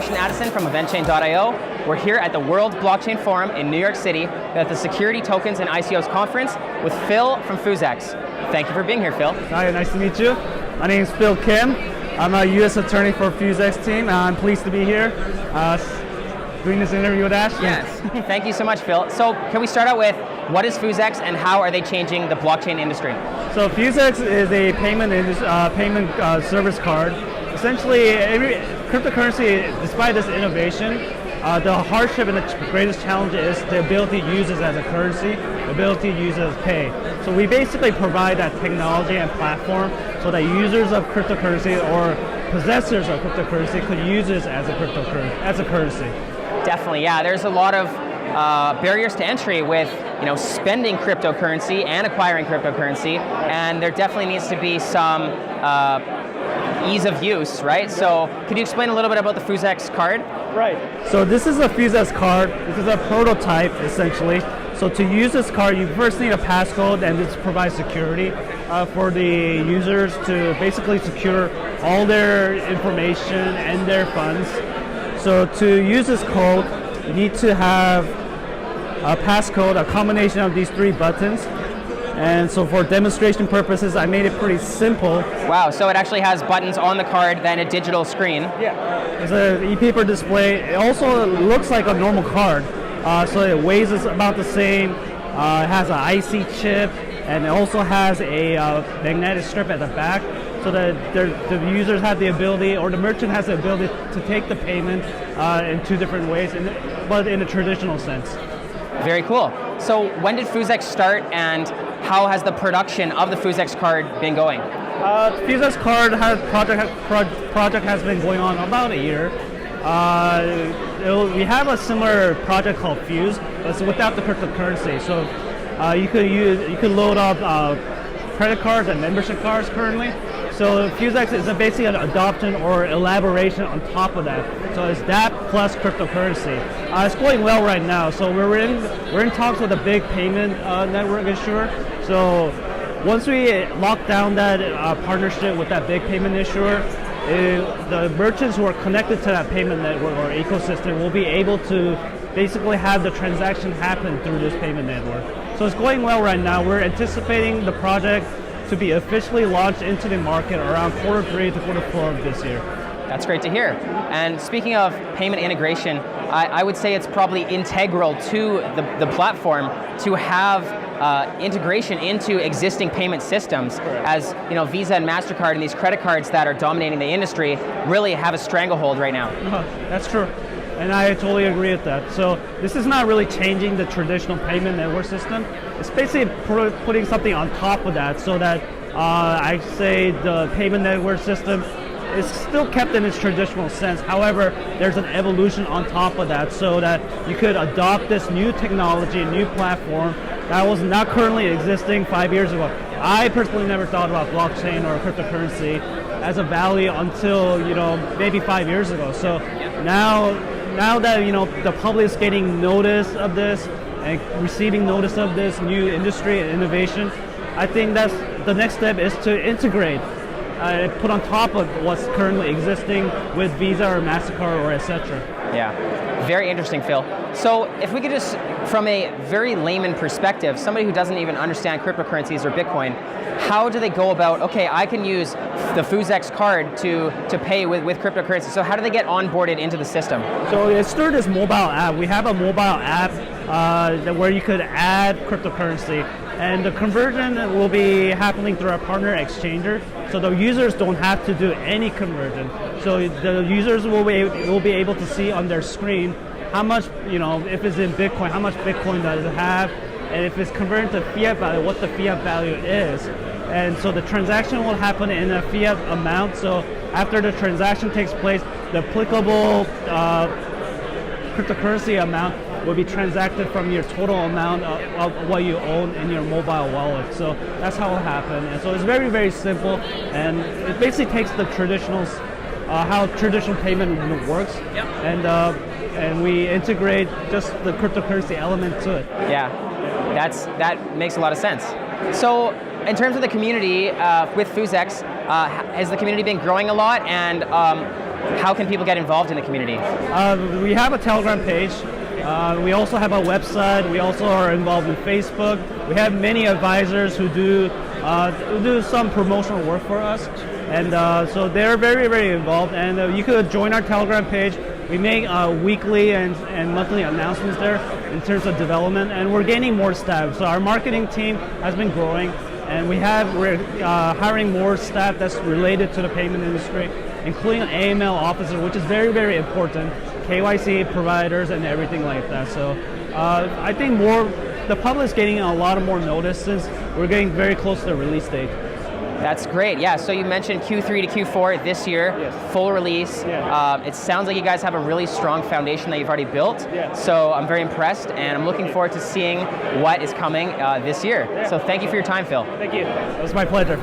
Sebastian Addison from EventChain.io. We're here at the World Blockchain Forum in New York City at the Security Tokens and ICOs conference with Phil from FuzeX. Thank you for being here, Phil. Hi, nice to meet you. My name is Phil Kim. I'm a U.S. attorney for FuzeX team. I'm pleased to be here doing this interview with Ash. Yes, thank you so much, Phil. So can we start out with what is FuzeX and how are they changing the blockchain industry? So FuzeX is a payment service card. Essentially, cryptocurrency, despite this innovation, the hardship and the greatest challenge is the ability to use it as a currency, the ability to use it as pay. So we basically provide that technology and platform so that users of cryptocurrency or possessors of cryptocurrency could use this as a currency. Definitely, yeah. There's a lot of barriers to entry with spending cryptocurrency and acquiring cryptocurrency, and there definitely needs to be some ease of use, right? So could you explain a little bit about the FuzeX card? Right. So this is a FuzeX card. This is a prototype, essentially. So to use this card, you first need a passcode, and this provides security for the users to basically secure all their information and their funds. So to use this code, you need to have a passcode, a combination of these three buttons. And so for demonstration purposes, I made it pretty simple. Wow, so it actually has buttons on the card, then a digital screen. Yeah, it's an e-paper display. It also looks like a normal card. So it weighs about the same. It has an IC chip, and it also has a magnetic strip at the back, so that the users have the ability, or the merchant has the ability to take the payment in two different ways, but in a traditional sense. Very cool. So when did FuzeX start, and how has the production of the FuzeX card been going? FuzeX card project has been going on about a year. We have a similar project called Fuse, but it's without the cryptocurrency. So you could load up credit cards and membership cards currently. So FuzeX is basically an adoption or elaboration on top of that. So it's that plus cryptocurrency. It's going well right now. So we're in talks with a big payment network issuer. So once we lock down that partnership with that big payment issuer, the merchants who are connected to that payment network or ecosystem will be able to basically have the transaction happen through this payment network. So it's going well right now. We're anticipating the project to be officially launched into the market around Q3 to Q4 of this year. That's great to hear. And speaking of payment integration, I would say it's probably integral to the platform to have integration into existing payment systems. Correct. As Visa and MasterCard and these credit cards that are dominating the industry really have a stranglehold right now. That's true. And I totally agree with that. So this is not really changing the traditional payment network system. It's basically putting something on top of that, so that I say the payment network system is still kept in its traditional sense. However, there's an evolution on top of that, so that you could adopt this new technology, new platform that was not currently existing 5 years ago. I personally never thought about blockchain or cryptocurrency as a value until maybe 5 years ago. So now that the public is getting notice of this and receiving notice of this new industry and innovation, I think that's the next step, is to integrate and put on top of what's currently existing with Visa or MasterCard or etc. Yeah, very interesting, Phil. So if we could just, from a very layman perspective, somebody who doesn't even understand cryptocurrencies or Bitcoin, how do they go about, okay, I can use the FuzeX card to pay with cryptocurrency. So how do they get onboarded into the system? So it's through this mobile app. We have a mobile app where you could add cryptocurrency, and the conversion will be happening through our partner exchanger. So the users don't have to do any conversion. So the users will be able to see on their screen how much, if it's in Bitcoin, how much Bitcoin does it have, and if it's converted to fiat value, what the fiat value is. And so the transaction will happen in a fiat amount. So after the transaction takes place, the applicable cryptocurrency amount will be transacted from your total amount of what you own in your mobile wallet. So that's how it will happen. And so it's very, very simple, and it basically takes the how traditional payment works, yep. And we integrate just the cryptocurrency element to it. Yeah, that makes a lot of sense. So in terms of the community with FuzeX, has the community been growing a lot? And how can people get involved in the community? We have a Telegram page. We also have a website. We also are involved in Facebook. We have many advisors who do some promotional work for us, and so they're very, very involved. And you could join our Telegram page. We make weekly and monthly announcements there in terms of development, and we're gaining more staff. So our marketing team has been growing, and we're hiring more staff that's related to the payment industry, including an AML officer, which is very, very important, KYC providers and everything like that. So I think the public is getting a lot of more notice since we're getting very close to the release date. That's great. Yeah, so you mentioned Q3 to Q4 this year, Yes. full release. Yeah. It sounds like you guys have a really strong foundation that you've already built. Yeah. So I'm very impressed, and I'm looking forward to seeing what is coming this year. Yeah. So thank you for your time, Phil. Thank you. It was my pleasure.